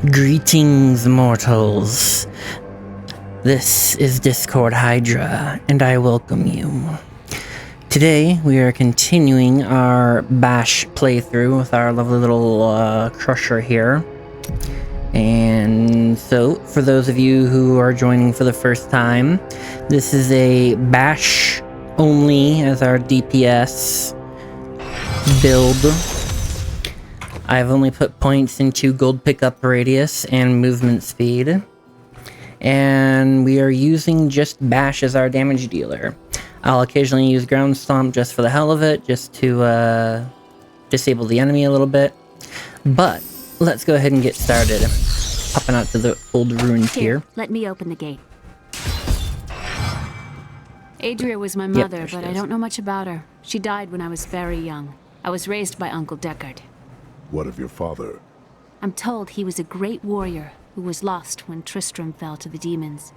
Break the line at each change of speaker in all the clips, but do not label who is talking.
Greetings, mortals. This is Discord Hydra, and I welcome you. Today, we are continuing our Bash playthrough with our lovely little crusher here. And so, for those of you who are joining for the first time, this is a Bash only as our DPS build. I've only put points into gold pickup radius and movement speed. And we are using just Bash as our damage dealer. I'll occasionally use Ground Stomp just for the hell of it, just to disable the enemy a little bit. But let's go ahead and get started. Popping out to the old ruins here.
Let me open the gate. Adria was my mother, but I don't know much about her. She died when I was very young. I was raised by Uncle Deckard.
What of your father?
I'm told he was a great warrior who was lost when Tristram fell to the demons.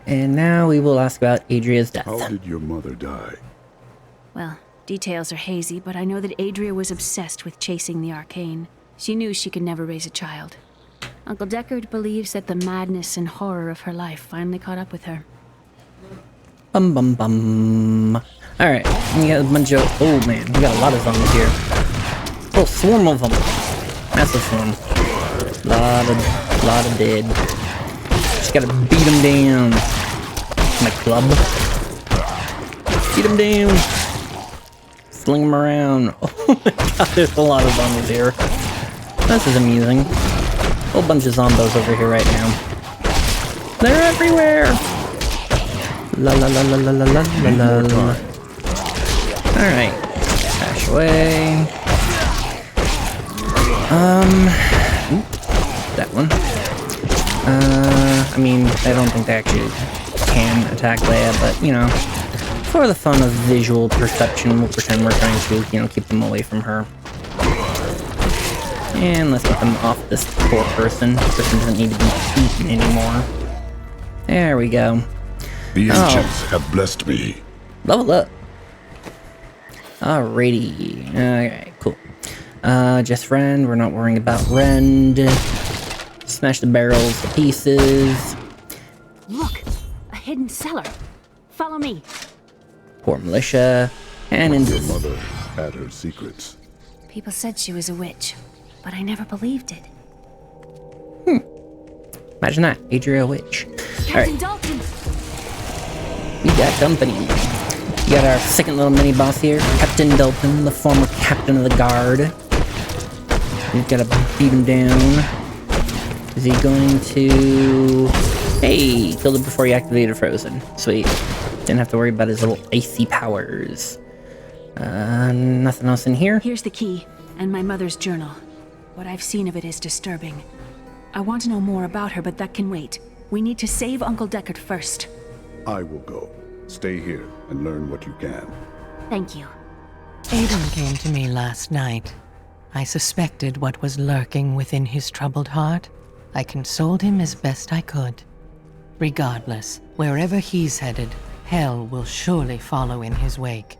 And now we will ask about Adria's death.
How did your mother die?
Well, details are hazy, but I know that Adria was obsessed with chasing the arcane. She knew she could never raise a child. Uncle Deckard believes that the madness and horror of her life finally caught up with her.
Bum bum bum. Alright, we got a bunch of... Oh man, we got a lot of zombies here. Oh, swarm of them. Massive swarm. Lot of dead. Just gotta beat them down. My club. Beat them down. Sling them around. Oh my god, there's a lot of zombies here. This is amusing. A whole bunch of zombos over here right now. They're everywhere! La la la la la la la la la. Alright. Crash away. That one. I mean, I don't think they actually can attack Leia, but, you know, for the fun of visual perception, we'll pretend we're trying to, you know, keep them away from her. And let's get them off this poor person. This person doesn't need to be eaten anymore. There we go.
The ancients have blessed me.
Level up. Alrighty. Alright, cool. Just Rend. We're not worrying about Rend. Smash the barrels to pieces.
Look! A hidden cellar! Follow me!
Poor militia. And into...
Your mother had her secrets.
People said she was a witch, but I never believed it.
Imagine that. Adria Witch.
Captain Dalton!
We got company. We got our second little mini-boss here. Captain Dalton, the former captain of the guard. We've got to beat him down. Is he going to... Hey! Killed it before he activated Frozen. Sweet. Didn't have to worry about his little icy powers. Nothing else in here?
Here's the key, and my mother's journal. What I've seen of it is disturbing. I want to know more about her, but that can wait. We need to save Uncle Deckard first.
I will go. Stay here and learn what you can.
Thank you.
Aiden came to me last night. I suspected what was lurking within his troubled heart. I consoled him as best I could. Regardless, wherever he's headed, hell will surely follow in his wake.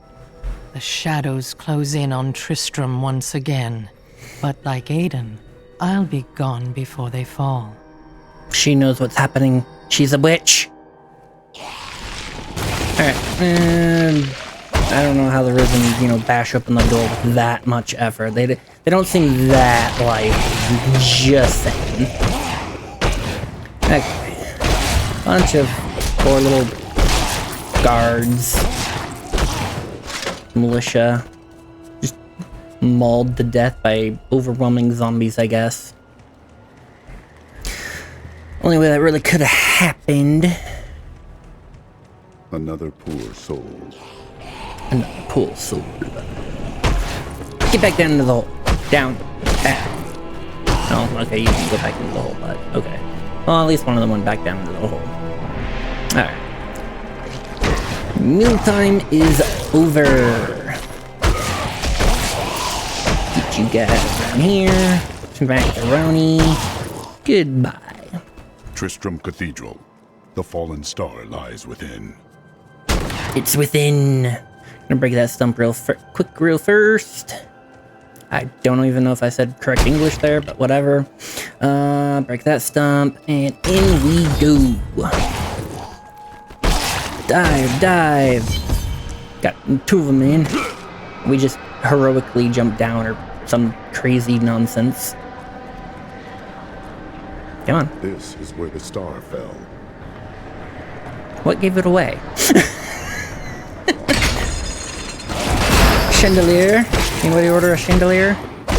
The shadows close in on Tristram once again. But like Aiden, I'll be gone before they fall.
She knows what's happening. She's a witch. Alright, and I don't know how the Risen, you know, bash open the door with that much effort. They don't seem that, like, just saying. Okay. Bunch of poor little guards. Militia. Just mauled to death by overwhelming zombies, I guess. Only way that really could have happened.
Another poor soul.
Another poor soul. Get back down into the hole. Down. Back. Oh, okay, you can go back into the hole, but okay. Well, at least one of them went back down into the hole. Alright. Mealtime is over. Get you guys down here. Macaroni. Goodbye.
Tristram Cathedral. The fallen star lies within.
It's within. Gonna break that stump real quick real first. I don't even know if I said correct English there, but whatever. Break that stump, and in we go. Dive. Got 2 of them in. We just heroically jumped down or some crazy nonsense. Come on.
This is where the star fell.
What gave it away? Chandelier? Anybody order a chandelier?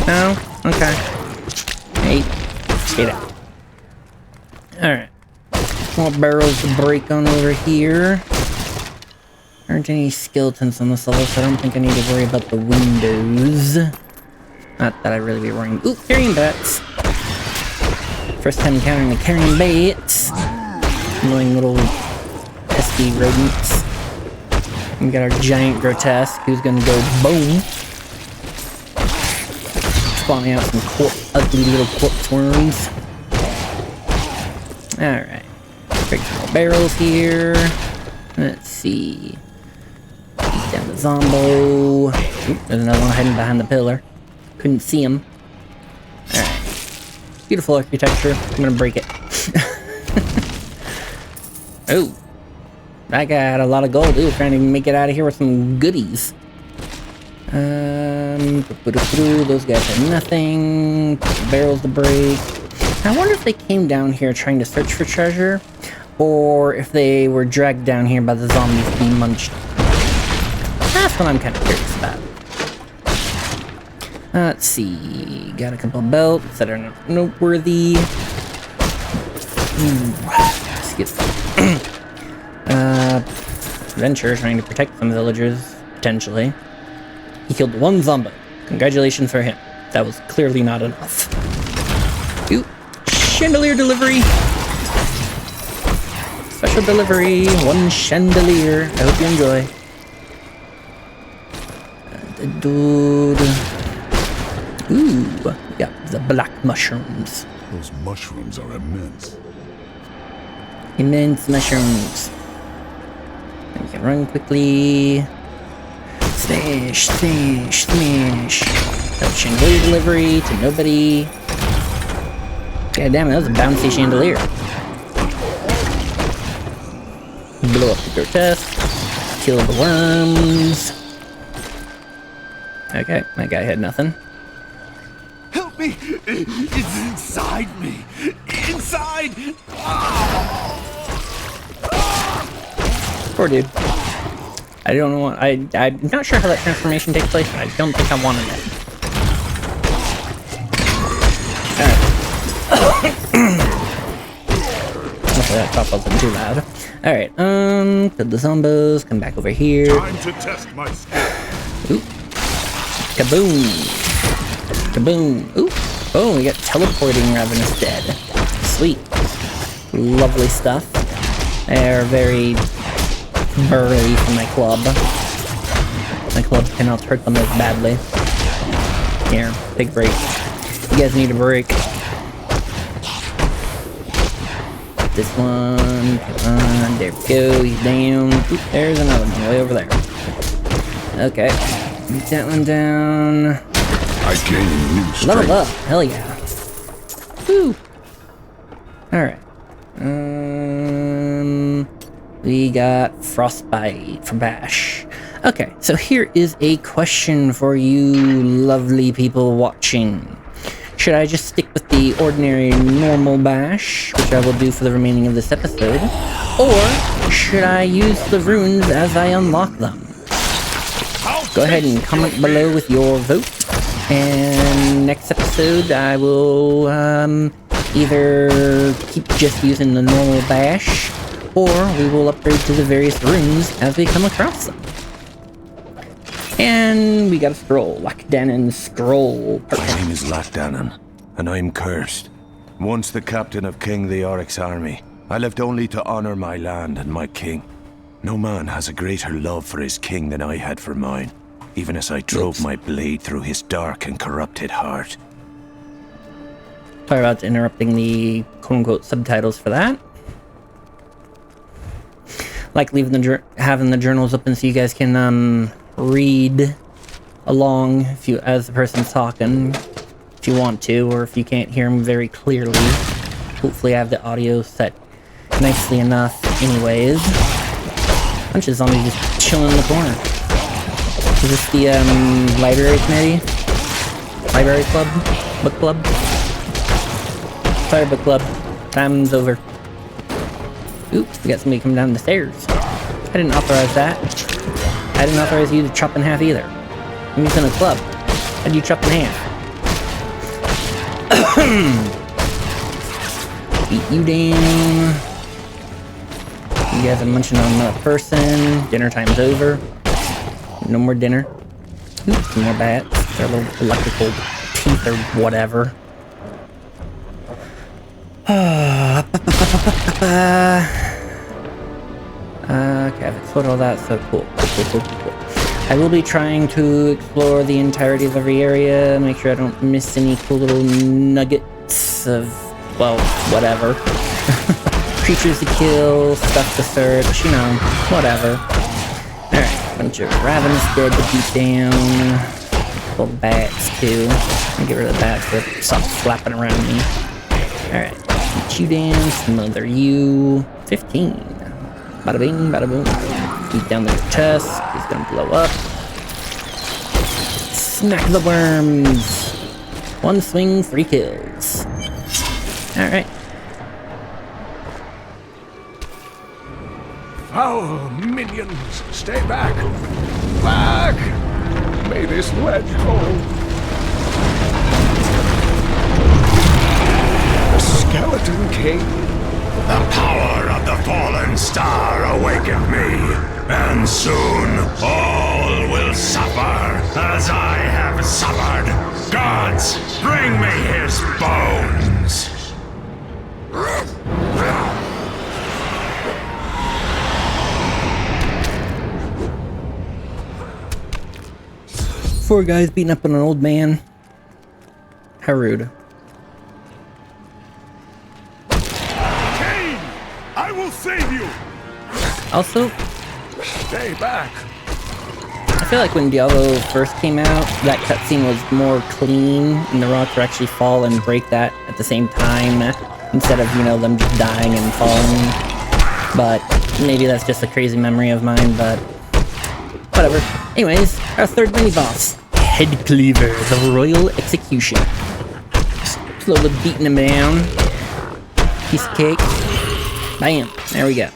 No? Okay. Hey, get out. Alright. More barrels to break on over here. There aren't any skeletons on this level, so I don't think I need to worry about the windows. Not that I really be worrying. Ooh, carrion bats! First time encountering the carrion bats. Annoying little pesky rodents. We got our giant grotesque who's gonna go boom. Spawning out some ugly little corpse worms. Alright. Break some more barrels here. Let's see. Beat down the zombo. Oop, there's another one hiding behind the pillar. Couldn't see him. Alright. Beautiful architecture. I'm gonna break it. Oh. That guy had a lot of gold. He was trying to make it out of here with some goodies. Those guys had nothing. Barrels to break. I wonder if they came down here trying to search for treasure, or if they were dragged down here by the zombies being munched. That's what I'm kind of curious about. Let's see. Got a couple of belts that are noteworthy. Skip. Adventure trying to protect some villagers, potentially. He killed 1 zombo. Congratulations for him. That was clearly not enough. Ooh, chandelier delivery! Special delivery, 1 chandelier. I hope you enjoy. Dude. Ooh, yeah, the black mushrooms.
Those mushrooms are immense.
Immense mushrooms. We can run quickly. Smash. That chandelier delivery to nobody. God damn it, that was a bouncy chandelier. Blow up the grotesque. Kill the worms. Okay, that guy had nothing.
Help me! It's inside me! Inside!
Poor dude. I don't know. I'm not sure how that transformation takes place, but I don't think I wanted it. Alright. Hopefully that top wasn't too loud. Alright, kill the zombos, come back over here.
Time to test my skill.
Ooh. Kaboom! Kaboom! Ooh! Oh, we got teleporting Ravenous Dead. Sweet. Lovely stuff. They're very burly for my club. My club cannot hurt them as badly. Here, take a break. You guys need a break. This one, come on, there we go, he's down. Oop, there's another one way over there. Okay, beat that one down.
I gain new strength.
Level up, hell yeah. Woo! Alright. We got Frostbite for Bash. Okay, so here is a question for you lovely people watching. Should I just stick with the ordinary normal bash, which I will do for the remaining of this episode, or should I use the runes as I unlock them? Go ahead and comment below with your vote, and next episode I will either keep just using the normal bash, or we will upgrade to the various runes as we come across them. And we got a scroll, Lachdanan's scroll.
My name is Lachdanan, and I'm cursed. Once the captain of King Theoric's army, I lived only to honor my land and my king. No man has a greater love for his king than I had for mine, even as I drove my blade through his dark and corrupted heart.
Sorry about interrupting the quote-unquote subtitles for that. Like leaving having the journals open so you guys can read along if you, as the person's talking, if you want to, or if you can't hear them very clearly. Hopefully I have the audio set nicely enough anyways. Bunch of zombies just chilling in the corner. Is this the library committee? Library club? Book club? Sorry, book club. Time's over. Oops, we got somebody coming down the stairs. I didn't authorize that. I didn't authorize you to chop in half either. I'm using a club. How do you chop in half? Beat you down. You guys are munching on another person. Dinner time's over. No more dinner. Oops, some more bats. Their little electrical teeth or whatever. Okay, I've explored all that, so cool. Cool. I will be trying to explore the entirety of every area, make sure I don't miss any cool little nuggets of, well, whatever. Creatures to kill, stuff to search, you know, whatever. Alright, bunch of ravenous dead to beat down. Couple bats, too. I'll get rid of the bats that stop flapping around me. Alright, beat you down, smother you. 15. Bada bing, bada boom. Beat down the chest. He's gonna blow up. Smack the worms. One swing, 3 kills. Alright.
Foul minions, stay back! Back! May this ledge hold. The Skeleton King.
The power of the fallen star awakened me, and soon all will suffer as I have suffered. Gods, bring me his bones!
4 guys beating up on an old man. How rude.
Cain! I will save you!
Also,
Stay back!
I feel like when Diablo first came out, that cutscene was more clean, and the rocks would actually fall and break that at the same time, instead of, you know, them just dying and falling. But maybe that's just a crazy memory of mine, but whatever. Anyways, our third mini-boss, Head Cleaver, the Royal Execution. Slowly beating him down. Piece of cake. Bam. There we go.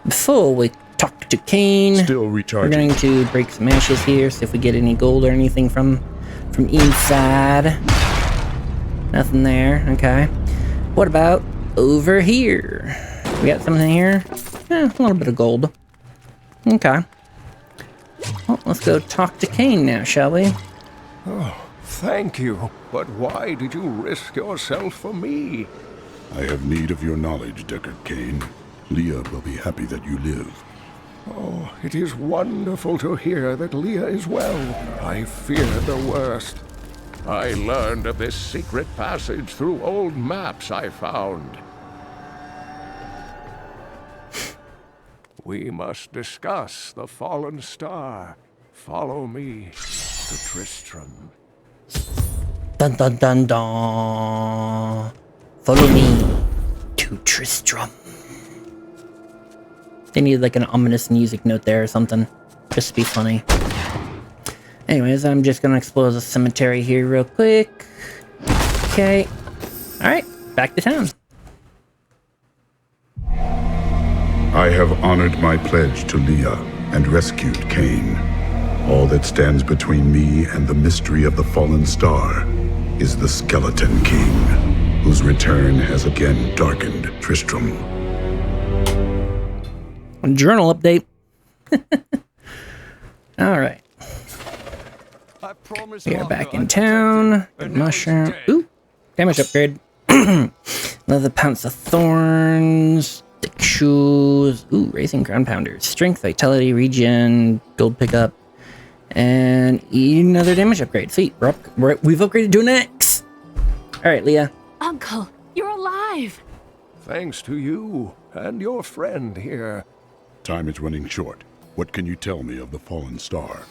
Before we talk to Cain,
Still
we're
recharging.
going to break some ashes here, see if we get any gold or anything from inside. Nothing there. Okay. What about over here? We got something here? A little bit of gold. Okay. Well, let's go talk to Cain now, shall we?
Thank you, but why did you risk yourself for me?
I have need of your knowledge, Deckard Cain. Leah will be happy that you live.
Oh, it is wonderful to hear that Leah is well. I feared the worst. I learned of this secret passage through old maps I found. We must discuss the fallen star. Follow me to Tristram.
Dun dun dun dun. Follow me to Tristram. They need like an ominous music note there or something, just to be funny. Anyways, I'm just gonna explore the cemetery here real quick. Okay. Alright, back to town.
I have honored my pledge to Leah and rescued Cain. All that stands between me and the mystery of the fallen star is the Skeleton King, whose return has again darkened Tristram.
Journal update. Alright. We are back in town. Good mushroom. Ooh, damage upgrade. Another pounce of thorns. Thick shoes. Ooh, raising ground pounders. Strength, vitality, regen, gold pickup, and another damage upgrade. Sweet. We've upgraded to an X. Alright, Leah.
Uncle, you're alive!
Thanks to you and your friend here.
Time is running short. What can you tell me of the fallen star?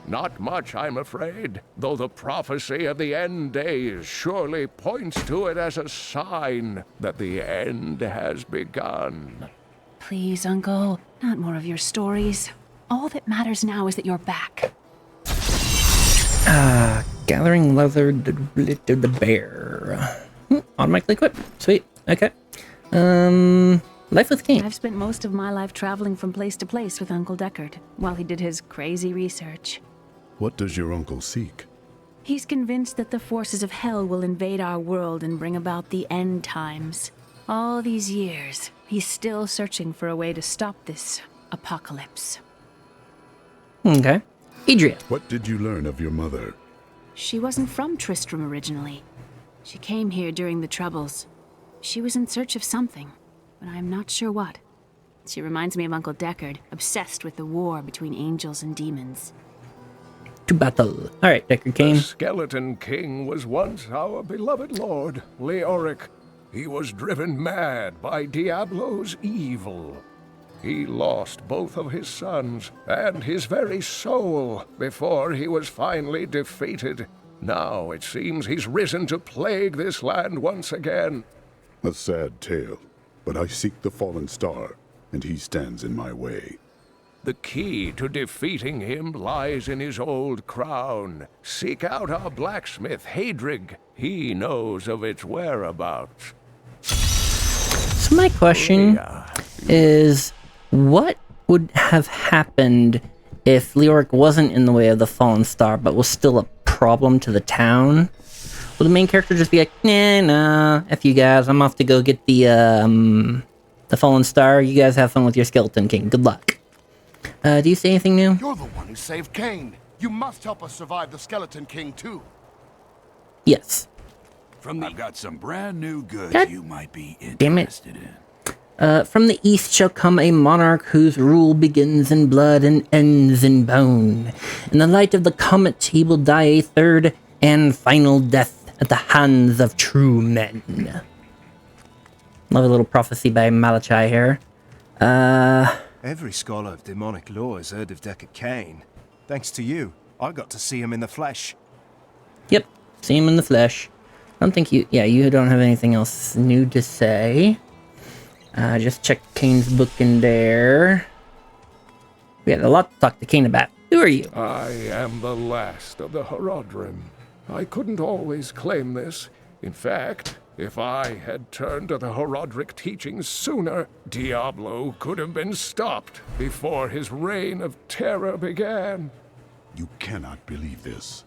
Not much, I'm afraid, though the prophecy of the end days surely points to it as a sign that the end has begun.
Please, Uncle, not more of your stories. All that matters now is that you're back.
Gathering leather to the bear. Automatically equip. Sweet. Okay. Life with Kane.
I've spent most of my life traveling from place to place with Uncle Deckard while he did his crazy research.
What does your uncle seek?
He's convinced that the forces of hell will invade our world and bring about the end times. All these years, he's still searching for a way to stop this apocalypse.
Okay. Adria.
What did you learn of your mother?
She wasn't from Tristram originally. She came here during the Troubles. She was in search of something, but I'm not sure what. She reminds me of Uncle Deckard, obsessed with the war between angels and demons.
To battle. Alright, Deckard Kane.
The Skeleton King was once our beloved lord, Leoric. He was driven mad by Diablo's evil. He lost both of his sons and his very soul before he was finally defeated. Now it seems he's risen to plague this land once again.
A sad tale, but I seek the fallen star, and he stands in my way.
The key to defeating him lies in his old crown. Seek out our blacksmith, Hadrig. He knows of its whereabouts.
So my question is, what would have happened if Leoric wasn't in the way of the fallen star, but was still a problem to the town? Will the main character just be like, nah, F you guys, I'm off to go get the fallen star. You guys have fun with your Skeleton King. Good luck. Do you see anything new?
You're the one who saved Cain. You must help us survive the Skeleton King, too.
Yes.
I've got some brand new goods
God
you might be
damn it.
interested in.
From the east shall come a monarch whose rule begins in blood and ends in bone. In the light of the comet he will die a third and final death at the hands of true men. Love a little prophecy by Malachi here.
Every scholar of demonic law has heard of Deckard Cain. Thanks to you, I got to see him in the flesh.
Yep, see him in the flesh. I don't think you... Yeah, you don't have anything else new to say. Just check Kane's book in there. We had a lot to talk to Kane about. Who are you?
I am the last of the Horodrim. I couldn't always claim this. In fact, if I had turned to the Horodric teachings sooner, Diablo could have been stopped before his reign of terror began.
You cannot believe this.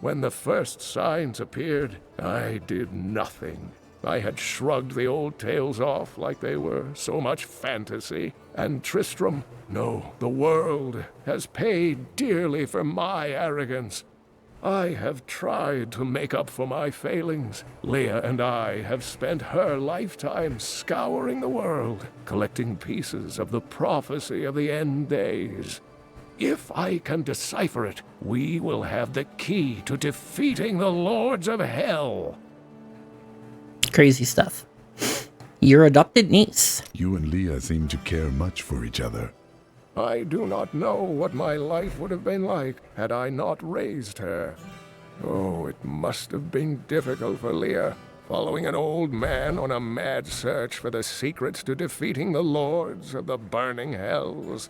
When the first signs appeared, I did nothing. I had shrugged the old tales off like they were so much fantasy. And Tristram, no, the world, has paid dearly for my arrogance. I have tried to make up for my failings. Leah and I have spent her lifetime scouring the world, collecting pieces of the prophecy of the end days. If I can decipher it, we will have the key to defeating the lords of hell.
Crazy stuff. Your adopted niece.
You and Leah seem to care much for each other.
I do not know what my life would have been like had I not raised her. Oh, it must have been difficult for Leah, following an old man on a mad search for the secrets to defeating the lords of the burning hells.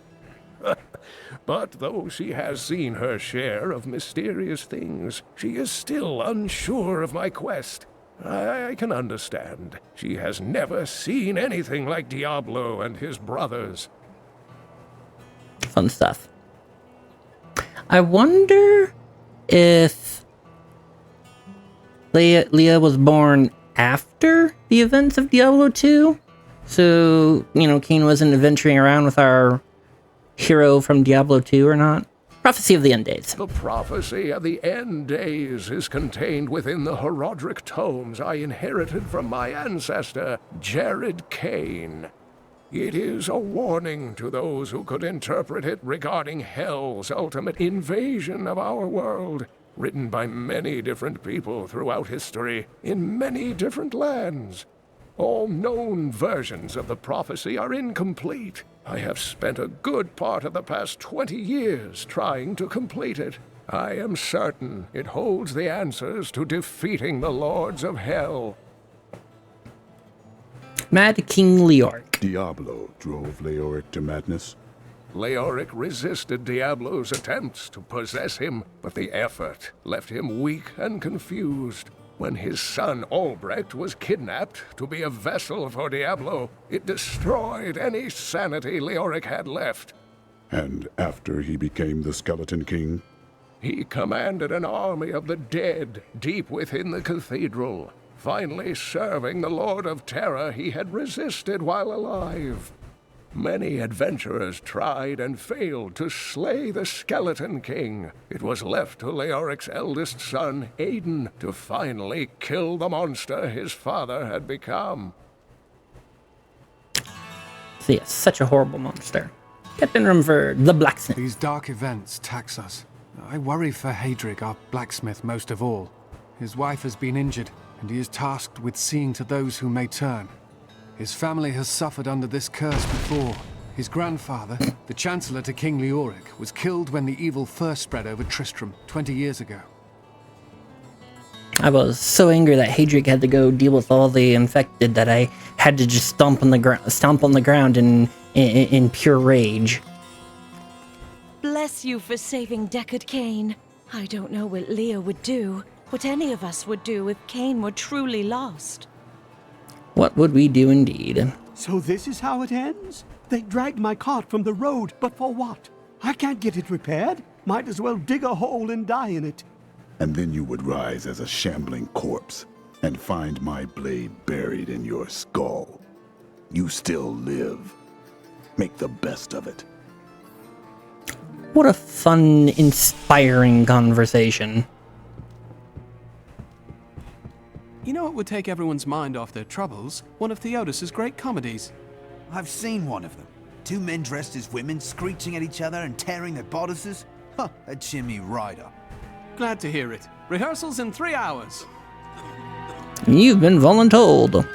But though she has seen her share of mysterious things, she is still unsure of my quest. I can understand. She has never seen anything like Diablo and his brothers.
Fun stuff. I wonder if Leah was born after the events of Diablo 2? So, Cain wasn't adventuring around with our hero from Diablo 2 or not? Prophecy of the End Days.
The prophecy of the end days is contained within the Horodric tomes I inherited from my ancestor, Jared Cain. It is a warning to those who could interpret it regarding hell's ultimate invasion of our world, written by many different people throughout history, in many different lands. All known versions of the prophecy are incomplete. I have spent a good part of the past 20 years trying to complete it. I am certain it holds the answers to defeating the Lords of Hell.
Mad King Leoric.
Diablo drove Leoric to madness.
Leoric resisted Diablo's attempts to possess him, but the effort left him weak and confused. When his son Albrecht was kidnapped to be a vessel for Diablo, it destroyed any sanity Leoric had left.
And after he became the Skeleton King?
He commanded an army of the dead deep within the cathedral, finally serving the Lord of Terror he had resisted while alive. Many adventurers tried and failed to slay the Skeleton King. It was left to Leoric's eldest son, Aiden, to finally kill the monster his father had become.
So yes, such a horrible monster. Captain Rumford, the blacksmith.
These dark events tax us. I worry for Hadrig, our blacksmith, most of all. His wife has been injured, and he is tasked with seeing to those who may turn. His family has suffered under this curse before. His grandfather, the Chancellor to King Leoric, was killed when the evil first spread over Tristram 20 years ago.
I was so angry that Hadrig had to go deal with all the infected that I had to just stomp on the ground in pure rage.
Bless you for saving Deckard Cain. I don't know what Leah would do, what any of us would do if Cain were truly lost.
What would we do indeed?
So this is how it ends? They dragged my cart from the road, but for what? I can't get it repaired. Might as well dig a hole and die in it.
And then you would rise as a shambling corpse and find my blade buried in your skull. You still live. Make the best of it.
What a fun, inspiring conversation.
You know what would take everyone's mind off their troubles? One of Theodos's great comedies.
I've seen one of them. Two men dressed as women, screeching at each other and tearing their bodices. Huh, a chimney rider.
Glad to hear it. Rehearsals in 3 hours.
You've been voluntold.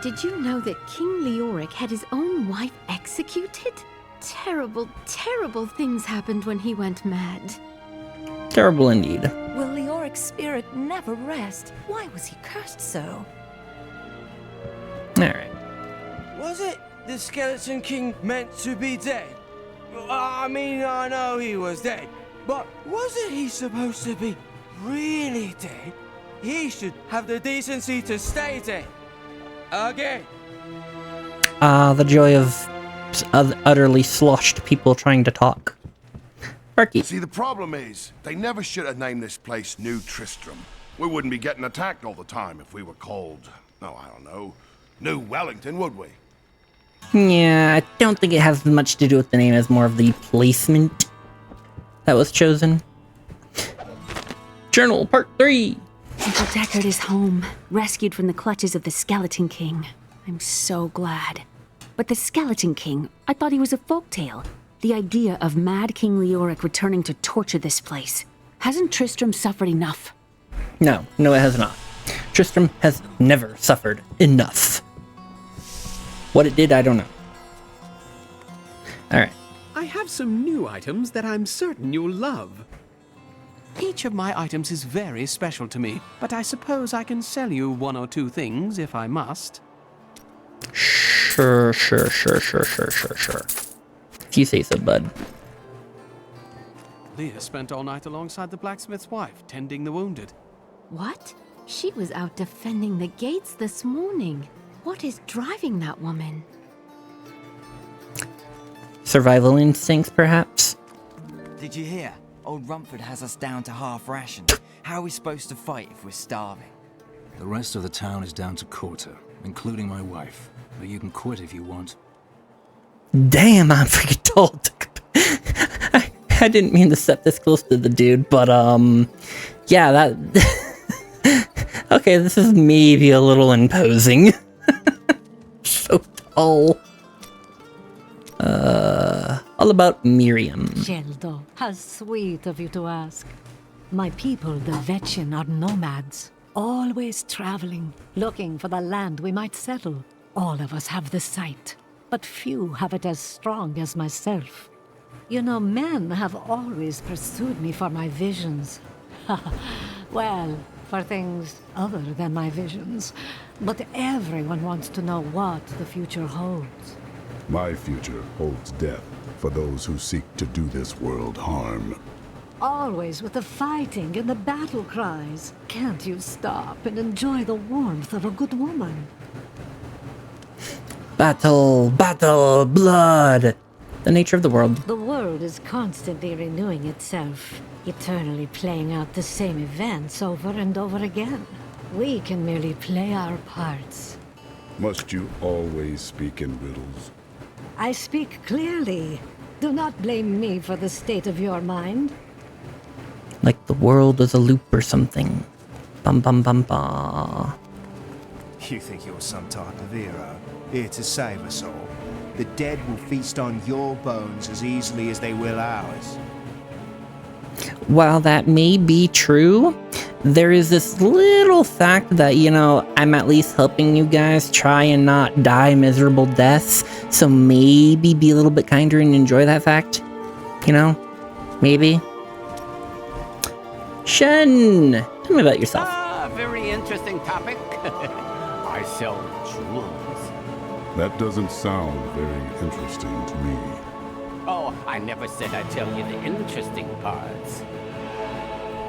Did you know that King Leoric had his own wife executed? Terrible, terrible things happened when he went mad.
Terrible indeed.
Will Leoric's spirit never rest? Why was he cursed so?
Alright.
Was it the Skeleton King meant to be dead? I mean, I know he was dead, but wasn't he supposed to be really dead? He should have the decency to stay dead. Again.
The joy of utterly sloshed people trying to talk. Barky.
See, the problem is, they never should have named this place New Tristram. We wouldn't be getting attacked all the time if we were called, I don't know, New Wellington, would we?
Yeah, I don't think it has much to do with the name as more of the placement that was chosen. Journal Part 3.
Uncle Deckard is home, rescued from the clutches of the Skeleton King. I'm so glad. But the Skeleton King, I thought he was a folktale. The idea of Mad King Leoric returning to torture this place. Hasn't Tristram suffered enough?
No, it has not. Tristram has never suffered enough. What it did, I don't know. Alright.
I have some new items that I'm certain you'll love. Each of my items is very special to me, but I suppose I can sell you 1 or 2 things if I must.
Sure. If you say so, bud.
Leah spent all night alongside the blacksmith's wife, tending the wounded.
What? She was out defending the gates this morning. What is driving that woman?
Survival instincts, perhaps?
Did you hear? Old Rumford has us down to half ration. How are we supposed to fight if we're starving?
The rest of the town is down to quarter, including my wife. But you can quit if you want.
Damn, I'm freaking told. I didn't mean to step this close to the dude, but, yeah, that... Okay, this is maybe a little imposing. So tall. All about Miriam.
Sheldo, how sweet of you to ask. My people, the Vetchen, are nomads. Always traveling, looking for the land we might settle. All of us have the sight, but few have it as strong as myself. You know, men have always pursued me for my visions. Well, for things other than my visions. But everyone wants to know what the future holds.
My future holds death for those who seek to do this world harm.
Always with the fighting and the battle cries. Can't you stop and enjoy the warmth of a good woman?
Battle, battle, blood. The nature of the world.
The world is constantly renewing itself, eternally playing out the same events over and over again. We can merely play our parts.
Must you always speak in riddles?
I speak clearly. Do not blame me for the state of your mind.
Like the world is a loop or something. Bum bum bum ba.
You think you're some type of hero, here to save us all? The dead will feast on your bones as easily as they will ours.
While that may be true, there is this little fact that, you know, I'm at least helping you guys try and not die miserable deaths. So maybe be a little bit kinder and enjoy that fact. You know? Maybe. Shen! Tell me about yourself.
Ah, very interesting topic. I sell jewels.
That doesn't sound very interesting to me.
Oh, I never said I'd tell you the interesting parts.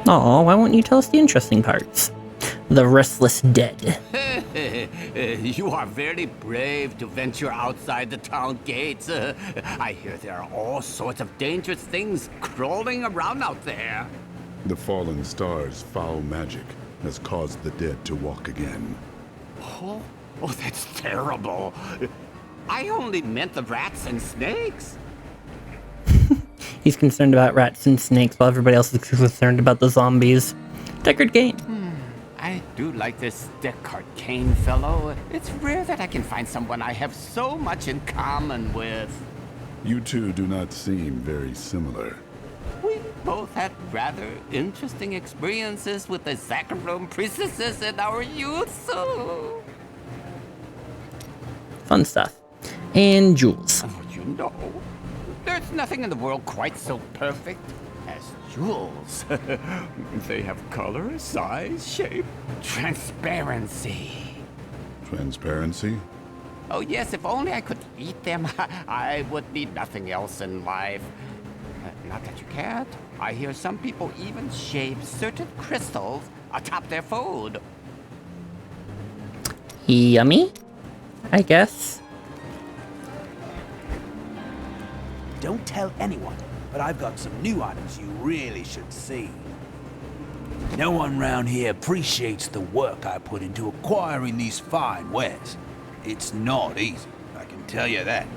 Aw, why won't you tell us the interesting parts? The restless dead.
You are very brave to venture outside the town gates. I hear there are all sorts of dangerous things crawling around out there.
The fallen star's foul magic has caused the dead to walk again.
Oh, that's terrible. I only meant the rats and snakes.
He's concerned about rats and snakes while everybody else is concerned about the zombies. Deckard Cain.
I do like this Deckard Cain fellow. It's rare that I can find someone I have so much in common with.
You two do not seem very similar.
We both had rather interesting experiences with the Zakharum priestesses in our youth, so...
Fun stuff. And jewels.
You know, there's nothing in the world quite so perfect as jewels. They have color, size, shape, transparency.
Transparency?
Oh yes, if only I could eat them, I would need nothing else in life. Not that you can't. I hear some people even shave certain crystals atop their food.
Yummy, I guess.
Don't tell anyone, but I've got some new items you really should see. No one round here appreciates the work I put into acquiring these fine wares. It's not easy, I can tell you that.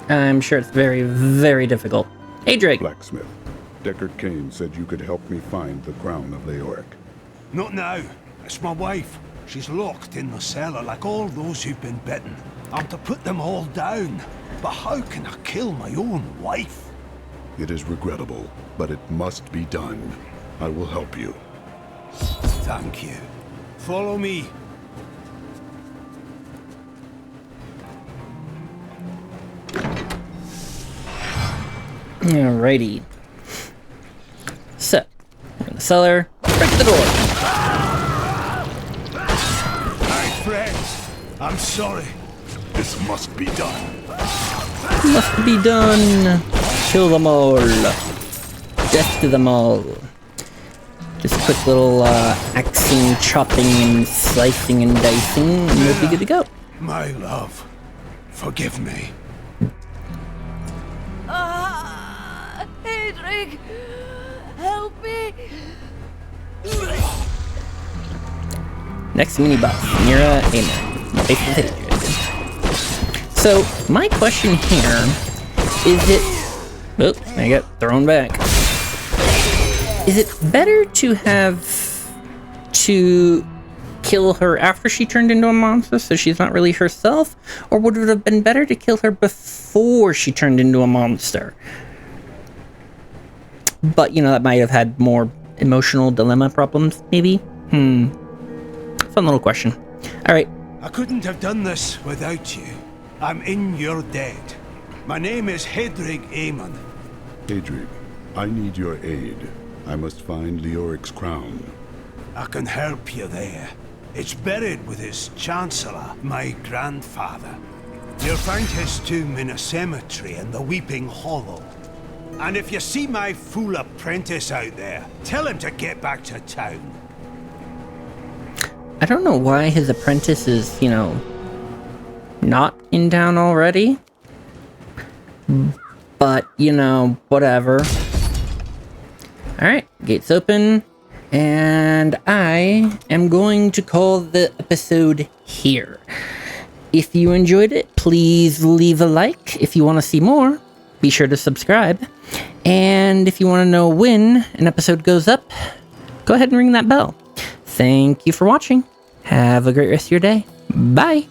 I'm sure it's very, very difficult. Hey, Drake.
Blacksmith. Deckard Cain said you could help me find the crown of Leoric.
Not now. It's my wife. She's locked in the cellar like all those who've been bitten. I'm to put them all down. But how can I kill my own wife?
It is regrettable, but it must be done. I will help you.
Thank you. Follow me.
Alrighty. So, in the cellar, break the door.
My friends, I'm sorry.
This must be done.
Must be done. Kill them all. Death to them all. Just quick little axing, chopping, and slicing and dicing, and we'll be good to go.
My love, forgive me.
Hedrig, help me.
Next mini boss, Mira Amen. So, my question here is it... Oops, I got thrown back. Is it better to have to kill her after she turned into a monster so she's not really herself? Or would it have been better to kill her before she turned into a monster? But, you know, that might have had more emotional dilemma problems, maybe? Fun little question. Alright.
I couldn't have done this without you. I'm in your debt. My name is Hedrig Aemon.
Adric, I need your aid. I must find Leoric's crown.
I can help you there. It's buried with his chancellor, my grandfather. You'll find his tomb in a cemetery in the Weeping Hollow. And if you see my fool apprentice out there, tell him to get back to town.
I don't know why his apprentice is, you know, not in town already. But, you know, whatever. Alright, gates open. And I am going to call the episode here. If you enjoyed it, please leave a like. If you want to see more, be sure to subscribe. And if you want to know when an episode goes up, go ahead and ring that bell. Thank you for watching. Have a great rest of your day. Bye.